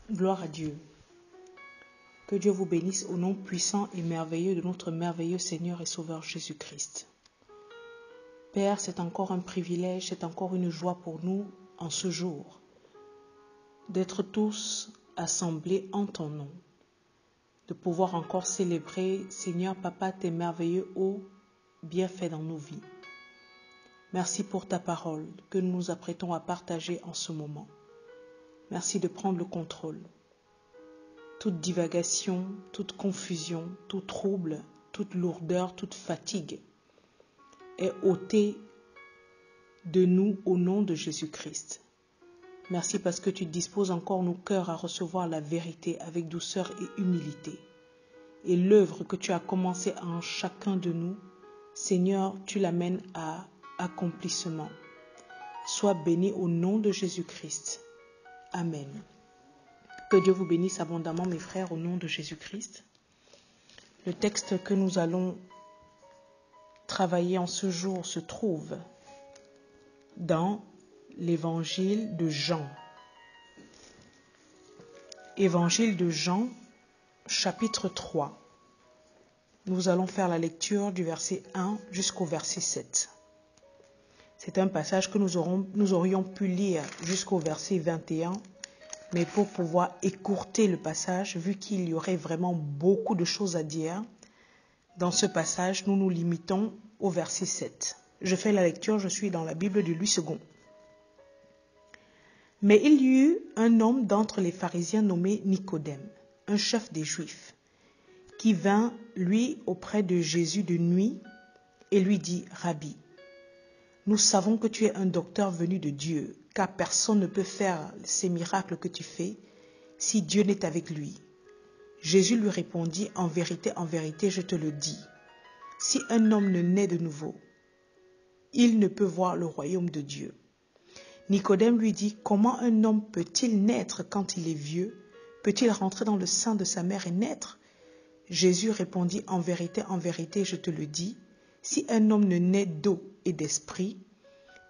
Gloire à Dieu. Que Dieu vous bénisse au nom puissant et merveilleux de notre merveilleux Seigneur et Sauveur Jésus-Christ. Père, c'est encore un privilège, c'est encore une joie pour nous en ce jour d'être tous assemblés en ton nom, de pouvoir encore célébrer, Seigneur Papa, tes merveilleux hauts bienfaits dans nos vies. Merci pour ta parole que nous nous apprêtons à partager en ce moment. Merci de prendre le contrôle. Toute divagation, toute confusion, tout trouble, toute lourdeur, toute fatigue est ôtée de nous au nom de Jésus-Christ. Merci parce que tu disposes encore nos cœurs à recevoir la vérité avec douceur et humilité. Et l'œuvre que tu as commencée en chacun de nous, Seigneur, tu l'amènes à accomplissement. Sois béni au nom de Jésus-Christ. Amen. Que Dieu vous bénisse abondamment, mes frères, au nom de Jésus-Christ. Le texte que nous allons travailler en ce jour se trouve dans l'évangile de Jean. Évangile de Jean, chapitre 3. Nous allons faire la lecture du verset 1 jusqu'au verset 7. C'est un passage que nous aurions pu lire jusqu'au verset 21, mais pour pouvoir écourter le passage, vu qu'il y aurait vraiment beaucoup de choses à dire, dans ce passage, nous nous limitons au verset 7. Je fais la lecture, je suis dans la Bible de Louis II. Mais il y eut un homme d'entre les pharisiens nommé Nicodème, un chef des Juifs, qui vint, lui, auprès de Jésus de nuit et lui dit, « Rabbi, nous savons que tu es un docteur venu de Dieu, car personne ne peut faire ces miracles que tu fais si Dieu n'est avec lui. » Jésus lui répondit, « En vérité, je te le dis, si un homme ne naît de nouveau, il ne peut voir le royaume de Dieu. » Nicodème lui dit, « Comment un homme peut-il naître quand il est vieux? Peut-il rentrer dans le sein de sa mère et naître? » Jésus répondit, « En vérité, je te le dis, si un homme ne naît d'eau et d'esprit,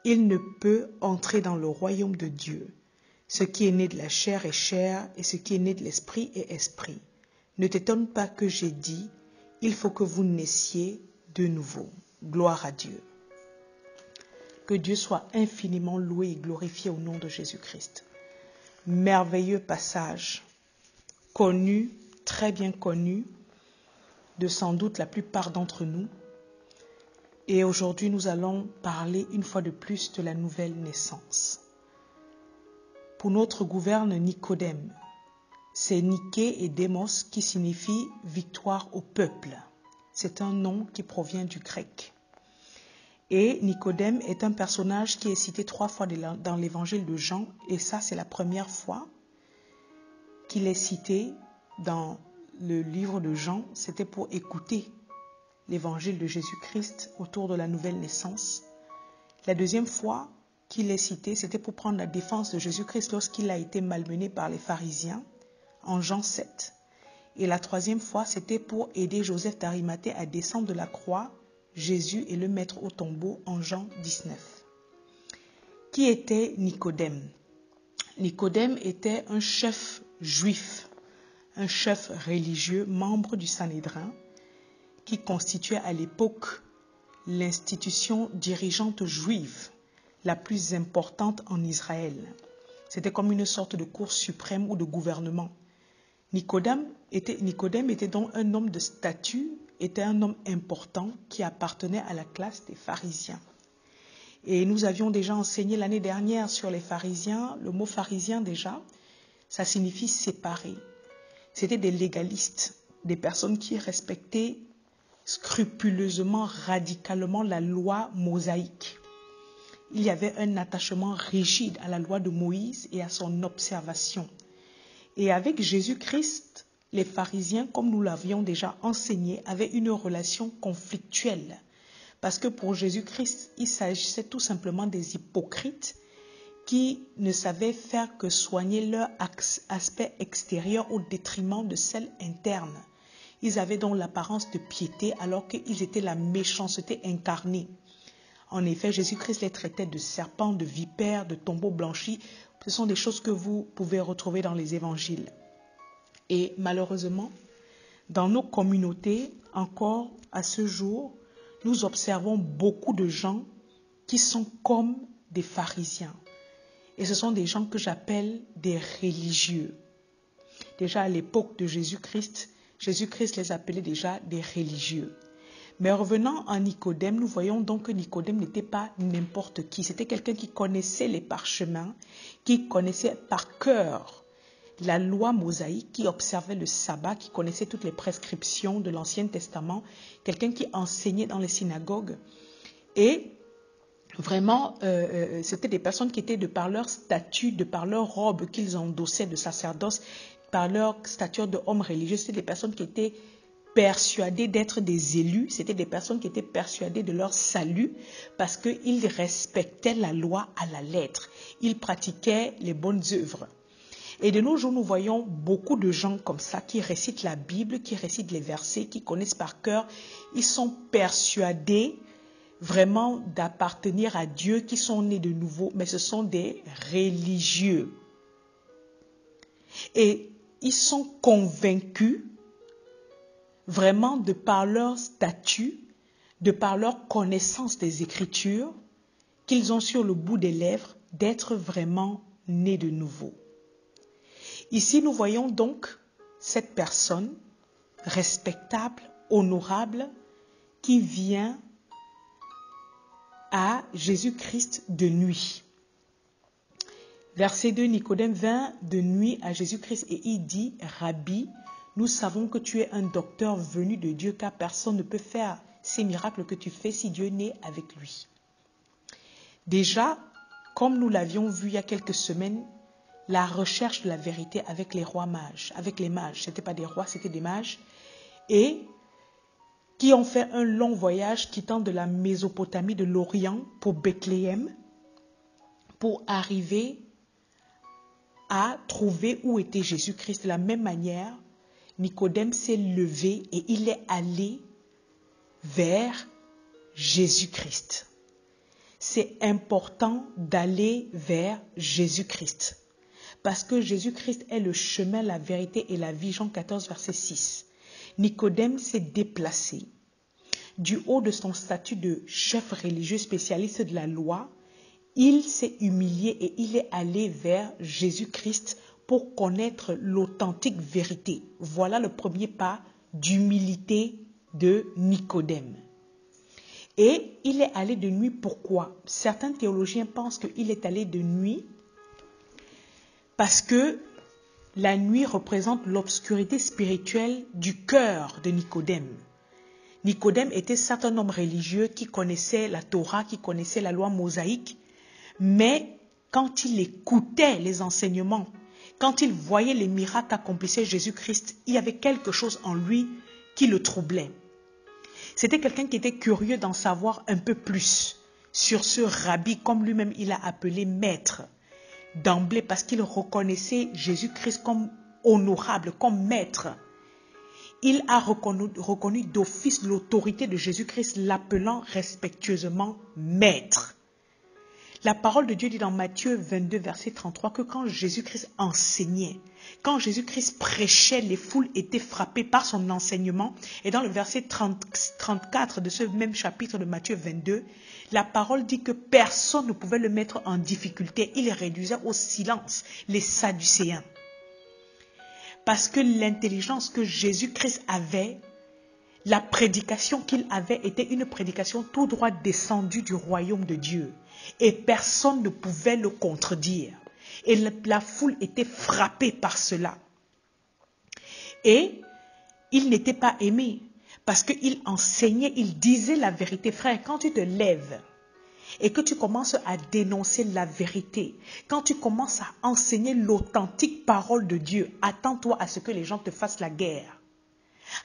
il ne peut entrer dans le royaume de Dieu. Ce qui est né de la chair est chair, et ce qui est né de l'esprit est esprit. Ne t'étonne pas que j'ai dit, il faut que vous naissiez de nouveau. » Gloire à Dieu. Que Dieu soit infiniment loué et glorifié au nom de Jésus-Christ. Merveilleux passage, connu, très bien connu, de sans doute la plupart d'entre nous. Et aujourd'hui, nous allons parler une fois de plus de la nouvelle naissance. Pour notre gouverne Nicodème, c'est Niké et Démos qui signifie victoire au peuple. C'est un nom qui provient du grec. Et Nicodème est un personnage qui est cité 3 fois dans l'évangile de Jean. Et ça, c'est la première fois qu'il est cité dans le livre de Jean. C'était pour écouter l'évangile de Jésus-Christ autour de la nouvelle naissance. La deuxième fois qu'il est cité, c'était pour prendre la défense de Jésus-Christ lorsqu'il a été malmené par les pharisiens en Jean 7. Et la troisième fois, c'était pour aider Joseph d'Arimathée à descendre de la croix, Jésus et le mettre au tombeau en Jean 19. Qui était Nicodème? Nicodème était un chef juif, un chef religieux, membre du Sanhédrin, qui constituait à l'époque l'institution dirigeante juive la plus importante en Israël. C'était comme une sorte de cour suprême ou de gouvernement. Nicodème était donc un homme de statut, était un homme important qui appartenait à la classe des pharisiens. Et nous avions déjà enseigné l'année dernière sur les pharisiens. Le mot pharisien déjà, ça signifie séparé. C'était des légalistes, des personnes qui respectaient scrupuleusement, radicalement la loi mosaïque. Il y avait un attachement rigide à la loi de Moïse et à son observation. Et avec Jésus-Christ, les pharisiens, comme nous l'avions déjà enseigné, avaient une relation conflictuelle. Parce que pour Jésus-Christ, il s'agissait tout simplement des hypocrites qui ne savaient faire que soigner leur aspect extérieur au détriment de celle interne. Ils avaient donc l'apparence de piété alors qu'ils étaient la méchanceté incarnée. En effet, Jésus-Christ les traitait de serpents, de vipères, de tombeaux blanchis. Ce sont des choses que vous pouvez retrouver dans les évangiles. Et malheureusement, dans nos communautés, encore à ce jour, nous observons beaucoup de gens qui sont comme des pharisiens. Et ce sont des gens que j'appelle des religieux. Déjà à l'époque de Jésus-Christ, Jésus-Christ les appelait déjà des religieux. Mais revenant à Nicodème, nous voyons donc que Nicodème n'était pas n'importe qui. C'était quelqu'un qui connaissait les parchemins, qui connaissait par cœur la loi mosaïque, qui observait le sabbat, qui connaissait toutes les prescriptions de l'Ancien Testament, quelqu'un qui enseignait dans les synagogues. Et vraiment, c'était des personnes qui étaient de par leur statut, de par leur robe qu'ils endossaient de sacerdoce, par leur stature d'homme religieux, c'était des personnes qui étaient persuadés d'être des élus, c'était des personnes qui étaient persuadées de leur salut parce qu'ils respectaient la loi à la lettre. Ils pratiquaient les bonnes œuvres. Et de nos jours, nous voyons beaucoup de gens comme ça qui récitent la Bible, qui récitent les versets, qui connaissent par cœur. Ils sont persuadés vraiment d'appartenir à Dieu, qui sont nés de nouveau, mais ce sont des religieux. Et ils sont convaincus vraiment de par leur statut, de par leur connaissance des Écritures, qu'ils ont sur le bout des lèvres d'être vraiment nés de nouveau. Ici, nous voyons donc cette personne respectable, honorable, qui vient à Jésus-Christ de nuit. Verset 2, Nicodème vint de nuit à Jésus-Christ et il dit, « Rabbi, nous savons que tu es un docteur venu de Dieu, car personne ne peut faire ces miracles que tu fais si Dieu n'est avec lui. » Déjà, comme nous l'avions vu il y a quelques semaines, la recherche de la vérité avec les rois mages, avec les mages, ce n'étaient pas des rois, c'était des mages, et qui ont fait un long voyage quittant de la Mésopotamie, de l'Orient, pour Bethléem, pour arriver à trouver où était Jésus-Christ. De la même manière, Nicodème s'est levé et il est allé vers Jésus-Christ. C'est important d'aller vers Jésus-Christ. Parce que Jésus-Christ est le chemin, la vérité et la vie. Jean 14, verset 6. Nicodème s'est déplacé du haut de son statut de chef religieux spécialiste de la loi. Il s'est humilié et il est allé vers Jésus-Christ pour connaître l'authentique vérité. Voilà le premier pas d'humilité de Nicodème. Et il est allé de nuit, pourquoi? Certains théologiens pensent qu'il est allé de nuit parce que la nuit représente l'obscurité spirituelle du cœur de Nicodème. Nicodème était certes un homme religieux qui connaissait la Torah, qui connaissait la loi mosaïque, mais quand il écoutait les enseignements, quand il voyait les miracles qu'accomplissait Jésus-Christ, il y avait quelque chose en lui qui le troublait. C'était quelqu'un qui était curieux d'en savoir un peu plus sur ce rabbi, comme lui-même il a appelé maître, d'emblée parce qu'il reconnaissait Jésus-Christ comme honorable, comme maître. Il a reconnu d'office l'autorité de Jésus-Christ, l'appelant respectueusement maître. La parole de Dieu dit dans Matthieu 22, verset 33, que quand Jésus-Christ enseignait, quand Jésus-Christ prêchait, les foules étaient frappées par son enseignement. Et dans le verset 34 de ce même chapitre de Matthieu 22, la parole dit que personne ne pouvait le mettre en difficulté. Il réduisait au silence les Sadducéens. Parce que l'intelligence que Jésus-Christ avait, la prédication qu'il avait était une prédication tout droit descendue du royaume de Dieu. Et personne ne pouvait le contredire. Et la foule était frappée par cela. Et il n'était pas aimé. Parce qu'il enseignait, il disait la vérité. Frère, quand tu te lèves et que tu commences à dénoncer la vérité, quand tu commences à enseigner l'authentique parole de Dieu, attends-toi à ce que les gens te fassent la guerre.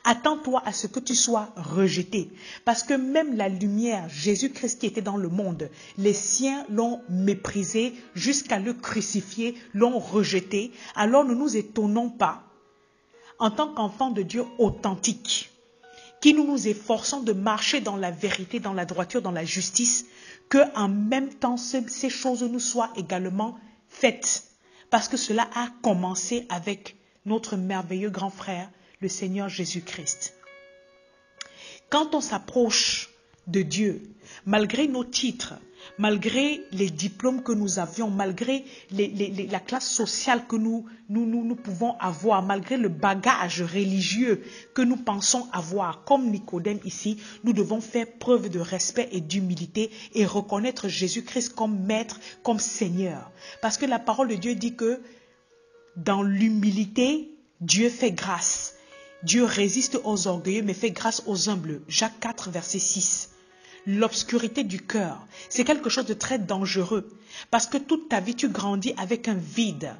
Attends-toi à ce que tu sois rejeté. Parce que même la lumière, Jésus-Christ qui était dans le monde, les siens l'ont méprisé jusqu'à le crucifier, l'ont rejeté. Alors ne nous étonnons pas, en tant qu'enfants de Dieu authentiques, qui nous efforçons de marcher dans la vérité, dans la droiture, dans la justice, que en même temps ces choses nous soient également faite. Parce que cela a commencé avec notre merveilleux grand frère, le Seigneur Jésus-Christ. Quand on s'approche de Dieu, malgré nos titres, malgré les diplômes que nous avions, malgré la classe sociale que nous pouvons avoir, malgré le bagage religieux que nous pensons avoir, comme Nicodème ici, nous devons faire preuve de respect et d'humilité et reconnaître Jésus-Christ comme Maître, comme Seigneur. Parce que la parole de Dieu dit que dans l'humilité, Dieu fait grâce. Dieu résiste aux orgueilleux mais fait grâce aux humbles. Jacques 4, verset 6. L'obscurité du cœur, c'est quelque chose de très dangereux parce que toute ta vie, tu grandis avec un vide.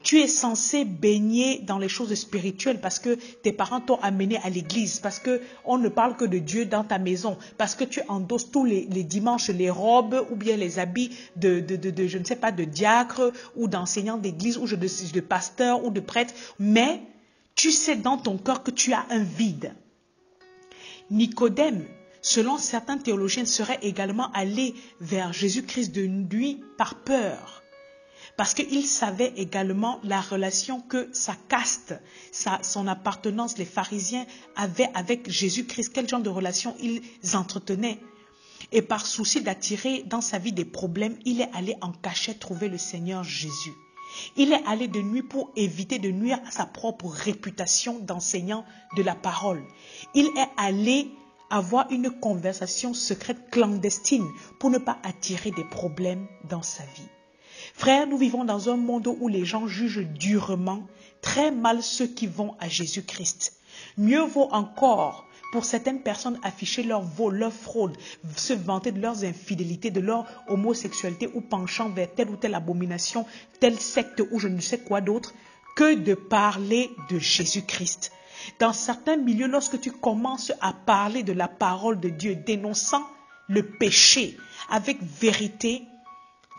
Tu es censé baigner dans les choses spirituelles parce que tes parents t'ont amené à l'église, parce qu'on ne parle que de Dieu dans ta maison, parce que tu endosses tous les dimanches les robes ou bien les habits je ne sais pas, de diacre ou d'enseignant d'église ou de pasteur ou de prêtre, mais tu sais dans ton cœur que tu as un vide. Nicodème, selon certains théologiens, serait également allé vers Jésus-Christ de nuit par peur. Parce qu'il savait également la relation que sa caste, son appartenance, les pharisiens avaient avec Jésus-Christ. Quel genre de relation ils entretenaient. Et par souci d'attirer dans sa vie des problèmes, il est allé en cachette trouver le Seigneur Jésus. Il est allé de nuit pour éviter de nuire à sa propre réputation d'enseignant de la parole. Il est allé avoir une conversation secrète clandestine pour ne pas attirer des problèmes dans sa vie. Frères, nous vivons dans un monde où les gens jugent durement, très mal ceux qui vont à Jésus-Christ. Mieux vaut encore pour certaines personnes afficher leur vol, leur fraude, se vanter de leurs infidélités, de leur homosexualité ou penchant vers telle ou telle abomination, telle secte ou je ne sais quoi d'autre, que de parler de Jésus-Christ. Dans certains milieux, lorsque tu commences à parler de la parole de Dieu, dénonçant le péché avec vérité,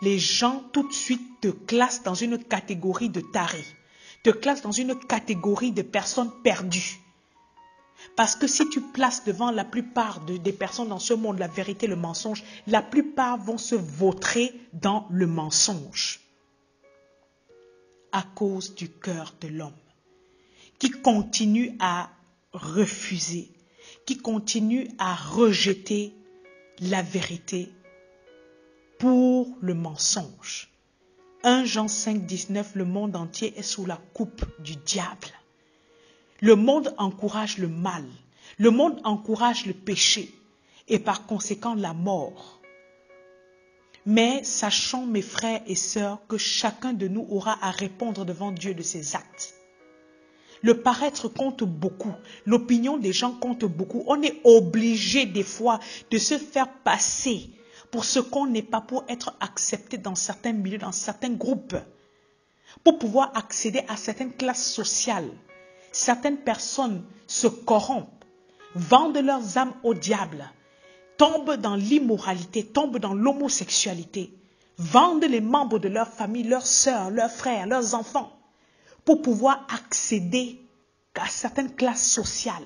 les gens tout de suite te classent dans une catégorie de tarés, te classent dans une catégorie de personnes perdues. Parce que si tu places devant la plupart des personnes dans ce monde la vérité, le mensonge, la plupart vont se vautrer dans le mensonge. À cause du cœur de l'homme, qui continue à refuser, qui continue à rejeter la vérité pour le mensonge. 1 Jean 5, 19, le monde entier est sous la coupe du diable. Le monde encourage le mal, le monde encourage le péché et par conséquent la mort. Mais sachons, mes frères et sœurs, que chacun de nous aura à répondre devant Dieu de ses actes. Le paraître compte beaucoup, l'opinion des gens compte beaucoup. On est obligé des fois de se faire passer pour ce qu'on n'est pas, pour être accepté dans certains milieux, dans certains groupes, pour pouvoir accéder à certaines classes sociales. Certaines personnes se corrompent, vendent leurs âmes au diable, tombent dans l'immoralité, tombent dans l'homosexualité, vendent les membres de leur famille, leurs sœurs, leurs frères, leurs enfants, pour pouvoir accéder à certaines classes sociales.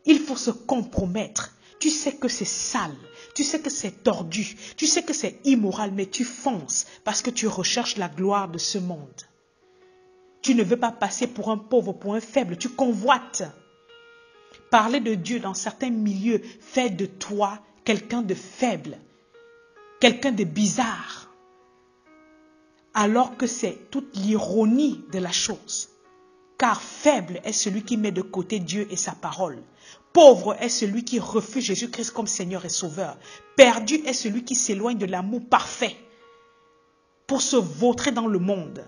Il faut se compromettre. Tu sais que c'est sale, tu sais que c'est tordu, tu sais que c'est immoral, mais tu fonces parce que tu recherches la gloire de ce monde. Tu ne veux pas passer pour un pauvre, pour un faible, tu convoites. Parler de Dieu dans certains milieux fait de toi quelqu'un de faible, quelqu'un de bizarre, alors que c'est toute l'ironie de la chose. Car faible est celui qui met de côté Dieu et sa parole. Pauvre est celui qui refuse Jésus-Christ comme Seigneur et Sauveur. Perdu est celui qui s'éloigne de l'amour parfait pour se vautrer dans le monde.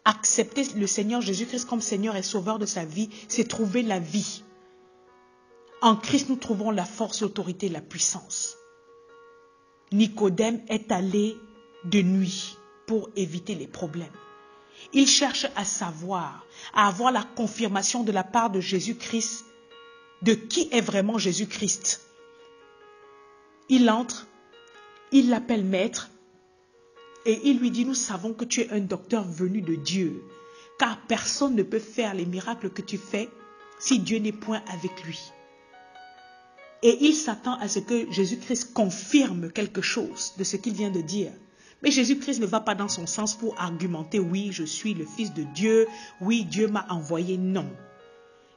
Accepter le Seigneur Jésus-Christ comme Seigneur et Sauveur de sa vie, c'est trouver la vie. En Christ, nous trouvons la force, l'autorité et la puissance. Nicodème est allé de nuit pour éviter les problèmes. Il cherche à savoir, à avoir la confirmation de la part de Jésus-Christ, de qui est vraiment Jésus-Christ. Il entre, il l'appelle maître, et il lui dit, nous savons que tu es un docteur venu de Dieu, car personne ne peut faire les miracles que tu fais si Dieu n'est point avec lui. Et il s'attend à ce que Jésus-Christ confirme quelque chose de ce qu'il vient de dire. Mais Jésus-Christ ne va pas dans son sens pour argumenter, oui, je suis le Fils de Dieu, oui, Dieu m'a envoyé, non.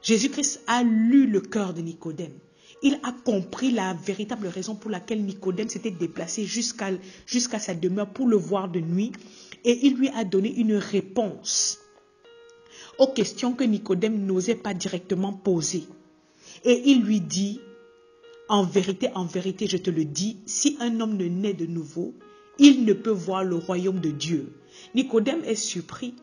Jésus-Christ a lu le cœur de Nicodème. Il a compris la véritable raison pour laquelle Nicodème s'était déplacé jusqu'à sa demeure pour le voir de nuit. Et il lui a donné une réponse aux questions que Nicodème n'osait pas directement poser. Et il lui dit, en vérité, je te le dis, si un homme ne naît de nouveau, il ne peut voir le royaume de Dieu. Nicodème est surpris.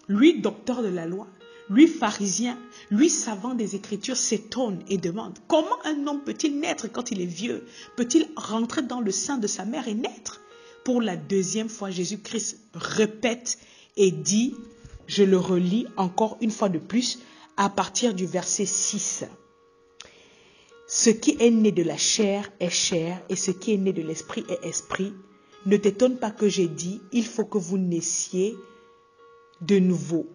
Lui, docteur de la loi, lui, pharisien, lui, savant des Écritures, s'étonne et demande, comment un homme peut-il naître quand il est vieux? Peut-il rentrer dans le sein de sa mère et naître? Pour la deuxième fois, Jésus-Christ répète et dit, je le relis encore une fois de plus, à partir du verset 6. Ce qui est né de la chair est chair, et ce qui est né de l'esprit est esprit. Ne t'étonne pas que j'ai dit, il faut que vous naissiez de nouveau.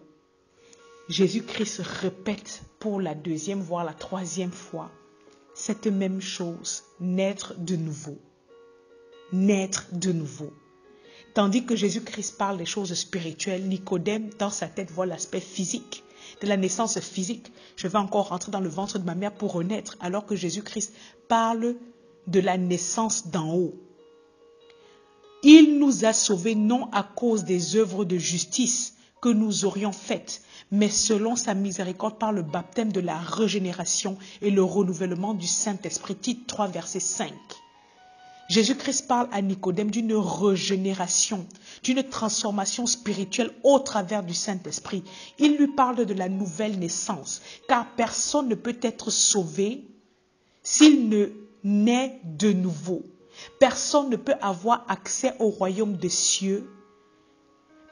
Jésus-Christ répète pour la deuxième, voire la troisième fois, cette même chose, naître de nouveau. Naître de nouveau. Tandis que Jésus-Christ parle des choses spirituelles, Nicodème, dans sa tête, voit l'aspect physique, de la naissance physique. Je vais encore rentrer dans le ventre de ma mère pour renaître, alors que Jésus-Christ parle de la naissance d'en haut. Il nous a sauvés non à cause des œuvres de justice que nous aurions faites, mais selon sa miséricorde par le baptême de la régénération et le renouvellement du Saint-Esprit. Tite 3, verset 5. Jésus-Christ parle à Nicodème d'une régénération, d'une transformation spirituelle au travers du Saint-Esprit. Il lui parle de la nouvelle naissance, car personne ne peut être sauvé s'il ne naît de nouveau. Personne ne peut avoir accès au royaume des cieux.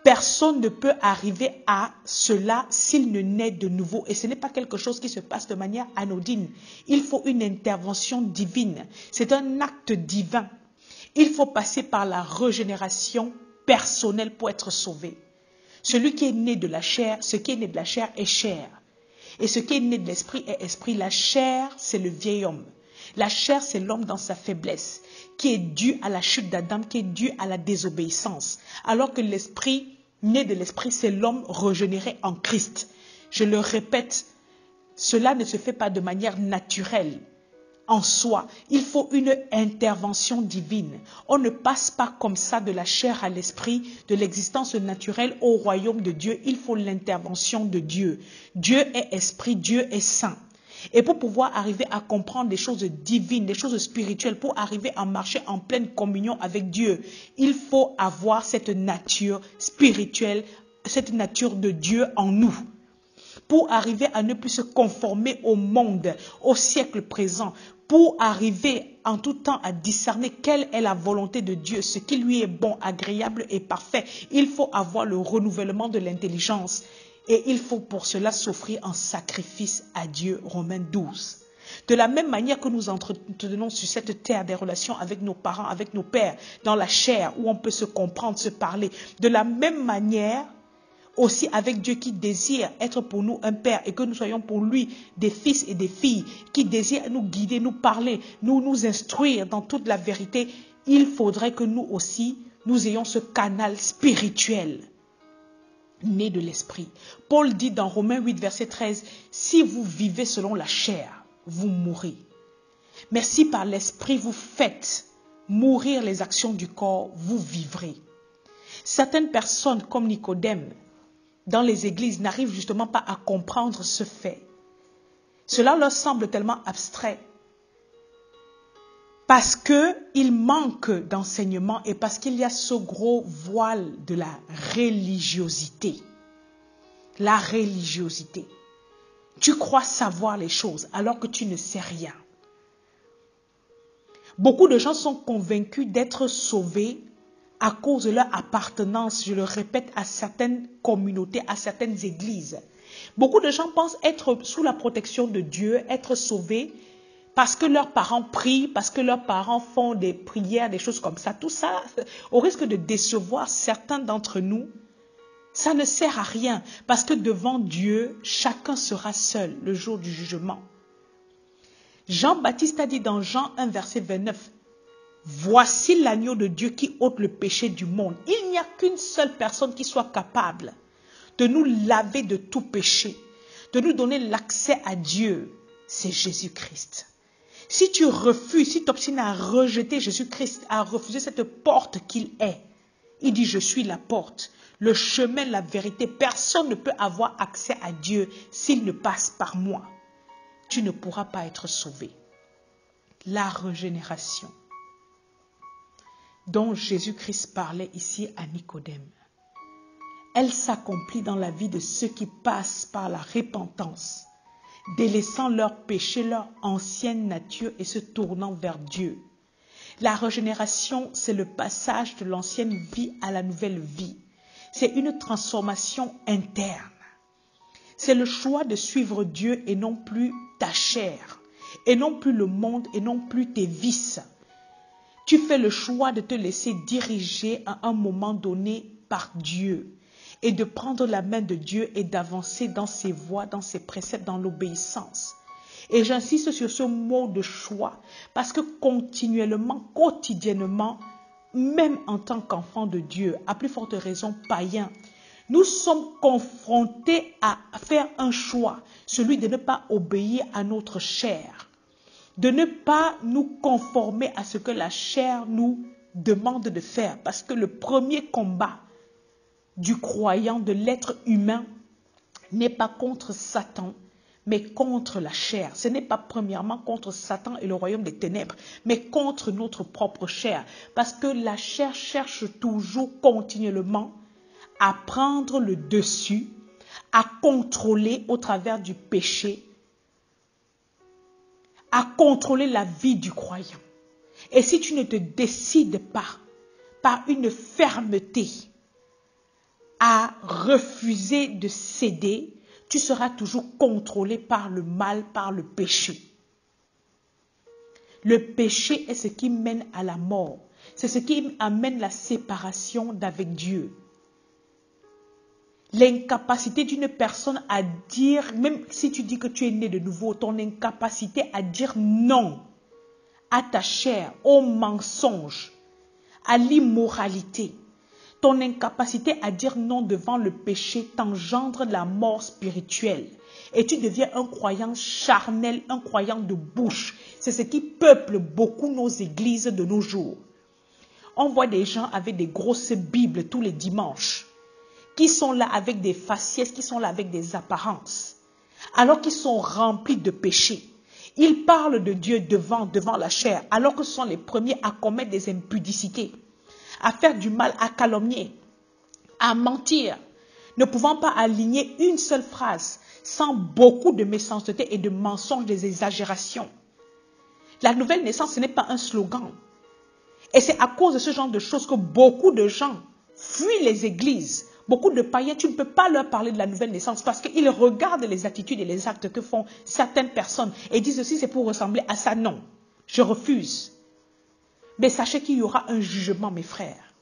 Personne ne peut arriver à cela s'il ne naît de nouveau. Et ce n'est pas quelque chose qui se passe de manière anodine. Il faut une intervention divine. C'est un acte divin. Il faut passer par la régénération personnelle pour être sauvé. Celui qui est né de la chair, ce qui est né de la chair est chair. Et ce qui est né de l'esprit est esprit. La chair, c'est le vieil homme. La chair, c'est l'homme dans sa faiblesse, qui est due à la chute d'Adam, qui est due à la désobéissance. Alors que l'esprit, né de l'esprit, c'est l'homme régénéré en Christ. Je le répète, cela ne se fait pas de manière naturelle en soi. Il faut une intervention divine. On ne passe pas comme ça de la chair à l'esprit, de l'existence naturelle au royaume de Dieu. Il faut l'intervention de Dieu. Dieu est esprit, Dieu est saint. Et pour pouvoir arriver à comprendre des choses divines, des choses spirituelles, pour arriver à marcher en pleine communion avec Dieu, il faut avoir cette nature spirituelle, cette nature de Dieu en nous. Pour arriver à ne plus se conformer au monde, au siècle présent, pour arriver en tout temps à discerner quelle est la volonté de Dieu, ce qui lui est bon, agréable et parfait, il faut avoir le renouvellement de l'intelligence. Et il faut pour cela s'offrir en sacrifice à Dieu, Romains 12. De la même manière que nous entretenons sur cette terre des relations avec nos parents, avec nos pères, dans la chair, où on peut se comprendre, se parler. De la même manière, aussi avec Dieu qui désire être pour nous un père et que nous soyons pour lui des fils et des filles, qui désire nous guider, nous parler, nous instruire dans toute la vérité, il faudrait que nous aussi, nous ayons ce canal spirituel. Né de l'esprit. Paul dit dans Romains 8, verset 13, « Si vous vivez selon la chair, vous mourrez. Mais si par l'esprit vous faites mourir les actions du corps, vous vivrez. » Certaines personnes comme Nicodème, dans les églises, n'arrivent justement pas à comprendre ce fait. Cela leur semble tellement abstrait. Parce qu'il manque d'enseignement et parce qu'il y a ce gros voile de la religiosité. La religiosité. Tu crois savoir les choses alors que tu ne sais rien. Beaucoup de gens sont convaincus d'être sauvés à cause de leur appartenance, je le répète, à certaines communautés, à certaines églises. Beaucoup de gens pensent être sous la protection de Dieu, être sauvés, parce que leurs parents prient, parce que leurs parents font des prières, des choses comme ça. Tout ça, au risque de décevoir certains d'entre nous, ça ne sert à rien. Parce que devant Dieu, chacun sera seul le jour du jugement. Jean-Baptiste a dit dans Jean 1, verset 29, « Voici l'agneau de Dieu qui ôte le péché du monde. » Il n'y a qu'une seule personne qui soit capable de nous laver de tout péché, de nous donner l'accès à Dieu. C'est Jésus-Christ. Si tu refuses, si tu t'obstines à rejeter Jésus-Christ, à refuser cette porte qu'il est, il dit, je suis la porte, le chemin, la vérité. Personne ne peut avoir accès à Dieu s'il ne passe par moi. Tu ne pourras pas être sauvé. La régénération dont Jésus-Christ parlait ici à Nicodème, elle s'accomplit dans la vie de ceux qui passent par la repentance, délaissant leur péché, leur ancienne nature et se tournant vers Dieu. La régénération, c'est le passage de l'ancienne vie à la nouvelle vie. C'est une transformation interne. C'est le choix de suivre Dieu et non plus ta chair, et non plus le monde, et non plus tes vices. Tu fais le choix de te laisser diriger à un moment donné par Dieu et de prendre la main de Dieu et d'avancer dans ses voies, dans ses préceptes, dans l'obéissance. Et j'insiste sur ce mot de choix parce que continuellement, quotidiennement, même en tant qu'enfant de Dieu, à plus forte raison païen, nous sommes confrontés à faire un choix, celui de ne pas obéir à notre chair, de ne pas nous conformer à ce que la chair nous demande de faire. Parce que le premier combat du croyant, de l'être humain, n'est pas contre Satan, mais contre la chair. Ce n'est pas premièrement contre Satan et le royaume des ténèbres, mais contre notre propre chair. Parce que la chair cherche toujours continuellement à prendre le dessus, à contrôler au travers du péché, à contrôler la vie du croyant. Et si tu ne te décides pas, par une fermeté, à refuser de céder, tu seras toujours contrôlé par le mal, par le péché. Le péché est ce qui mène à la mort. C'est ce qui amène la séparation d'avec Dieu. L'incapacité d'une personne à dire, même si tu dis que tu es né de nouveau, ton incapacité à dire non à ta chair, au mensonge, à l'immoralité, ton incapacité à dire non devant le péché t'engendre la mort spirituelle. Et tu deviens un croyant charnel, un croyant de bouche. C'est ce qui peuple beaucoup nos églises de nos jours. On voit des gens avec des grosses Bibles tous les dimanches, qui sont là avec des faciès, qui sont là avec des apparences, alors qu'ils sont remplis de péché. Ils parlent de Dieu devant la chair, alors que ce sont les premiers à commettre des impudicités, à faire du mal, à calomnier, à mentir, ne pouvant pas aligner une seule phrase sans beaucoup de méchanceté et de mensonges, des exagérations. La nouvelle naissance, ce n'est pas un slogan. Et c'est à cause de ce genre de choses que beaucoup de gens fuient les églises. Beaucoup de païens, tu ne peux pas leur parler de la nouvelle naissance parce qu'ils regardent les attitudes et les actes que font certaines personnes et disent aussi c'est pour ressembler à ça. Non, je refuse. Mais sachez qu'il y aura un jugement, mes frères.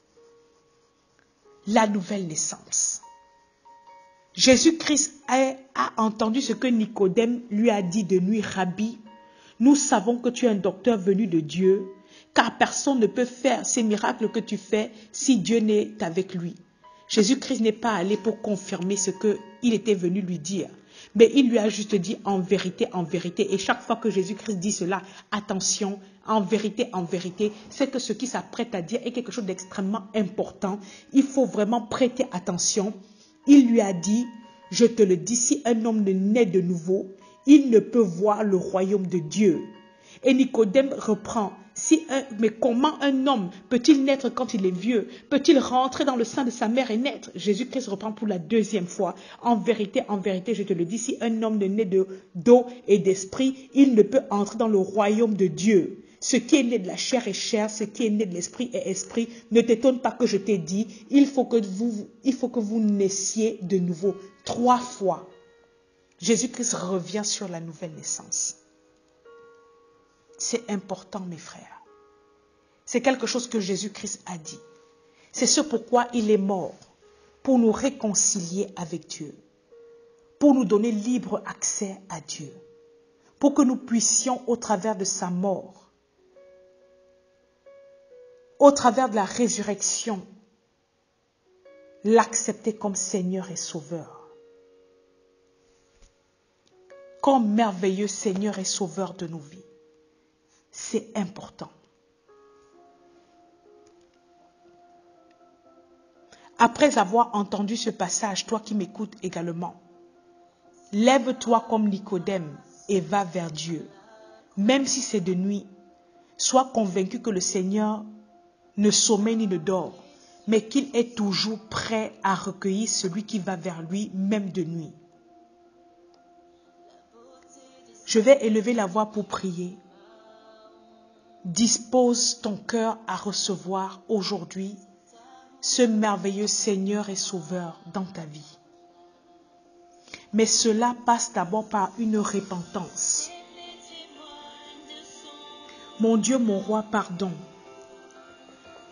La nouvelle naissance. Jésus-Christ a entendu ce que Nicodème lui a dit de nuit. Rabbi, nous savons que tu es un docteur venu de Dieu, car personne ne peut faire ces miracles que tu fais si Dieu n'est avec lui. Jésus-Christ n'est pas allé pour confirmer ce qu'il était venu lui dire, mais il lui a juste dit en vérité, et chaque fois que Jésus-Christ dit cela, attention, en vérité, c'est que ce qu'il s'apprête à dire est quelque chose d'extrêmement important. Il faut vraiment prêter attention. Il lui a dit, je te le dis, si un homme ne naît de nouveau, il ne peut voir le royaume de Dieu. Et Nicodème reprend, mais comment un homme peut-il naître quand il est vieux? Peut-il rentrer dans le sein de sa mère et naître? Jésus-Christ reprend pour la deuxième fois. En vérité, je te le dis, si un homme ne naît d'eau et d'esprit, il ne peut entrer dans le royaume de Dieu. Ce qui est né de la chair est chair, ce qui est né de l'esprit est esprit. Ne t'étonne pas que je t'ai dit, il faut que vous naissiez de nouveau. 3 fois. Jésus-Christ revient sur la nouvelle naissance. C'est important, mes frères. C'est quelque chose que Jésus-Christ a dit. C'est ce pourquoi il est mort, pour nous réconcilier avec Dieu, pour nous donner libre accès à Dieu, pour que nous puissions, au travers de sa mort, au travers de la résurrection, l'accepter comme Seigneur et Sauveur. Comme merveilleux Seigneur et Sauveur de nos vies. C'est important. Après avoir entendu ce passage, toi qui m'écoutes également, lève-toi comme Nicodème et va vers Dieu. Même si c'est de nuit, sois convaincu que le Seigneur ne sommeille ni ne dort, mais qu'il est toujours prêt à recueillir celui qui va vers lui, même de nuit. Je vais élever la voix pour prier. Dispose ton cœur à recevoir aujourd'hui ce merveilleux Seigneur et Sauveur dans ta vie. Mais cela passe d'abord par une repentance. Mon Dieu, mon roi, pardon.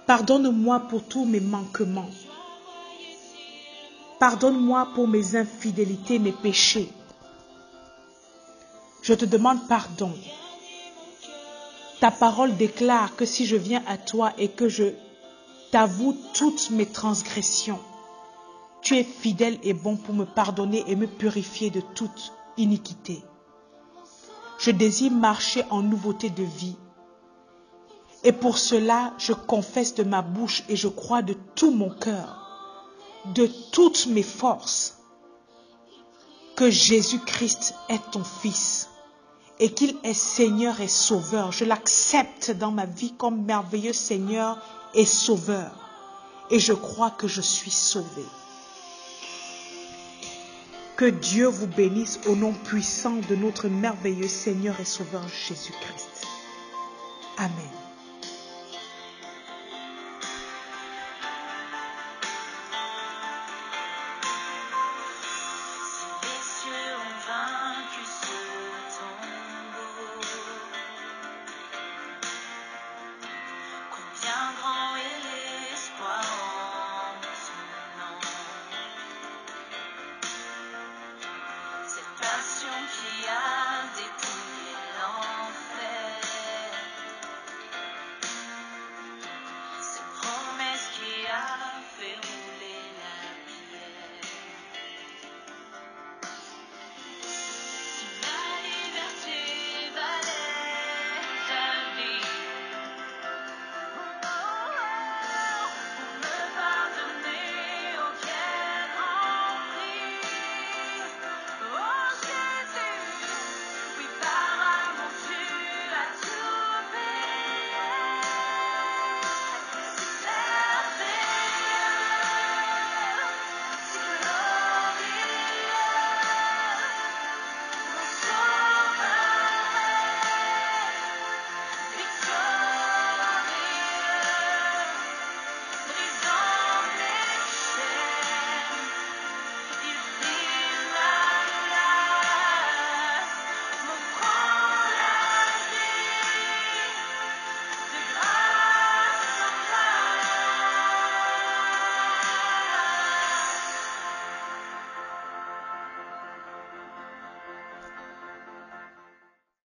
Pardonne-moi pour tous mes manquements. Pardonne-moi pour mes infidélités, mes péchés. Je te demande pardon. Ta parole déclare que si je viens à toi et que je t'avoue toutes mes transgressions, tu es fidèle et bon pour me pardonner et me purifier de toute iniquité. Je désire marcher en nouveauté de vie. Et pour cela, je confesse de ma bouche et je crois de tout mon cœur, de toutes mes forces, que Jésus-Christ est ton Fils et qu'il est Seigneur et Sauveur. Je l'accepte dans ma vie comme merveilleux Seigneur et Sauveur. Et je crois que je suis sauvé. Que Dieu vous bénisse au nom puissant de notre merveilleux Seigneur et Sauveur Jésus-Christ. Amen.